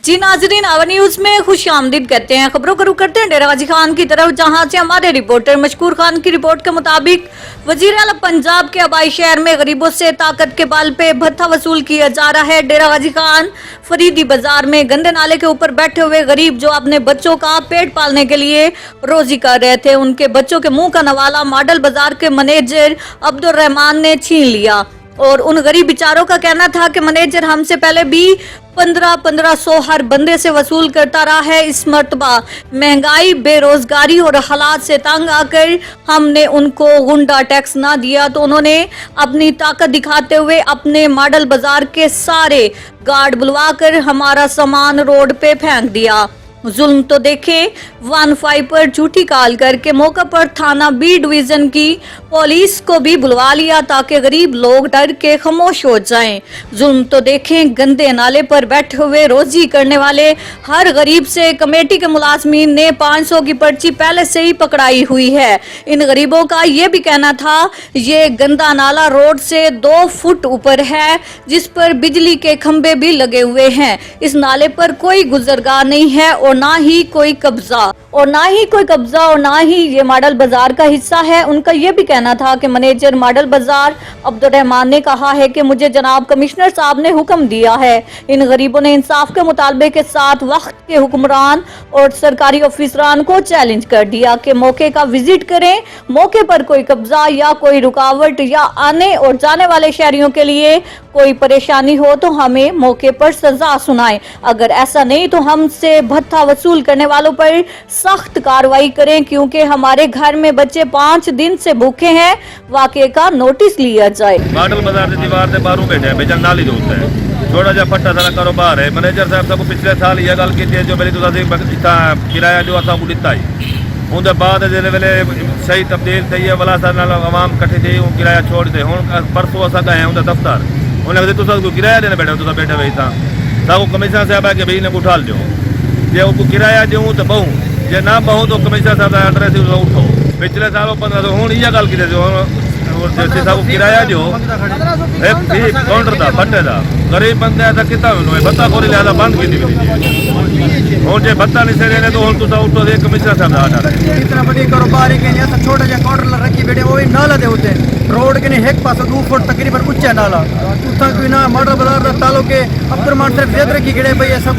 जी नाजरीन, our news में खुश आमदीद कहते हैं। खबरों को रुख करते हैं डेरा गाजी खान की तरफ, जहां से हमारे रिपोर्टर मशकूर खान की रिपोर्ट के मुताबिक वजीर आला पंजाब के आबाई शहर में गरीबों से ताकत के बल पे भत्ता वसूल किया जा रहा है। डेरा गाजी खान फरीदी बाजार में गंदे नाले के ऊपर बैठे हुए गरीब जो अपने बच्चों का पेट पालने के लिए रोजी कर रहे थे, उनके बच्चों के मुंह का नवाला मॉडल बाजार के मैनेजर अब्दुल रहमान ने छीन लिया। और उन गरीब बेचारों का कहना था कि मैनेजर हमसे पहले भी 1500 हर बंदे से वसूल करता रहा है। इस मर्तबा महंगाई, बेरोजगारी और हालात से तंग आकर हमने उनको गुंडा टैक्स ना दिया तो उन्होंने अपनी ताकत दिखाते हुए अपने मॉडल बाजार के सारे गार्ड बुलवाकर हमारा सामान रोड पे फेंक दिया। जुल्म तो देखे, 15 पर झूठी कॉल करके मौका पर थाना बी डिवीजन की पुलिस को भी बुलवा लिया ताकि गरीब लोग डर के खामोश हो जाएं। जुल्म तो देखें, गंदे नाले पर बैठे हुए रोजी करने वाले हर गरीब से कमेटी के मुलाजमीन ने 500 की पर्ची पहले से ही पकड़ाई हुई है। इन गरीबों का ये भी कहना था ये गंदा नाला रोड से 2 फुट ऊपर है, जिस पर बिजली के खंभे भी लगे हुए हैं। इस नाले पर कोई गुजरगाह नहीं है और ना ही कोई कब्जा और ना ही ये मॉडल बाजार का हिस्सा है। उनका ये भी कहना था कि मैनेजर मॉडल बाजार अब्दुल रहमान ने कहा है कि मुझे जनाब कमिश्नर साहब ने हुक्म दिया है। इन गरीबों ने इंसाफ के मुतालबे के साथ वक्त के हुक्मरान और सरकारी ऑफिसरान को चैलेंज कर दिया कि मौके का विजिट करें, मौके पर कोई कब्जा या कोई रुकावट या आने और जाने वाले शहरियों के लिए कोई परेशानी हो तो हमें मौके पर सजा सुनाएं। अगर ऐसा नहीं तो हमसे भत्ता वसूल करने वालों पर सख्त कार्रवाई करें, क्योंकि हमारे घर में बच्चे 5 दिन से भूखे हैं। वाकये का नोटिस लिया जाए। मॉडल बाजार की दीवार से बाहरों बैठे हैं, बेचन नाली होता है, छोटा जा फट्टा सारा कारोबार है। मैनेजर साहब सबको पिछले साल यह गल की जो मेरी किराया जो असा को दिता है उनके बाद जिस वेले सही तब्दील थी है वाला साल आवाम कट्ठे थी किराया छोड़ दे। हूँ परसों असा गए उनका दफ्तर, उन्हें कहते तुम किराया देने बैठे तुम बैठे भाई साहब कमिश्नर साहब है कि भाई इन्हें उठा लो, जो किराया दूँ तो बहु, जे ना बहु तो कमिश्नर साहब का एड्रेस उठो। पिछले सालों 1500 हूँ यह गल की साहब किराया जो काउंटर का फटे का गरीब बंदे ऐसा कितना भत्ता खोरी लिया बंद की हूँ जो भत्ता नहीं से तो हूँ तुम उठो कमिश्नर साहब का आर्डर इतना बड़ी कारोबार है छोटा जहा काउंटर रखी बैठे वो भी नाला दे होते रोड के नहीं एक पास 2 फुट तकरीबन उच्चा नाला उतना कोई ना मॉडल बाजार तालो के अब्दुल रहमान सिर्फ रखी गए भाई ऐसा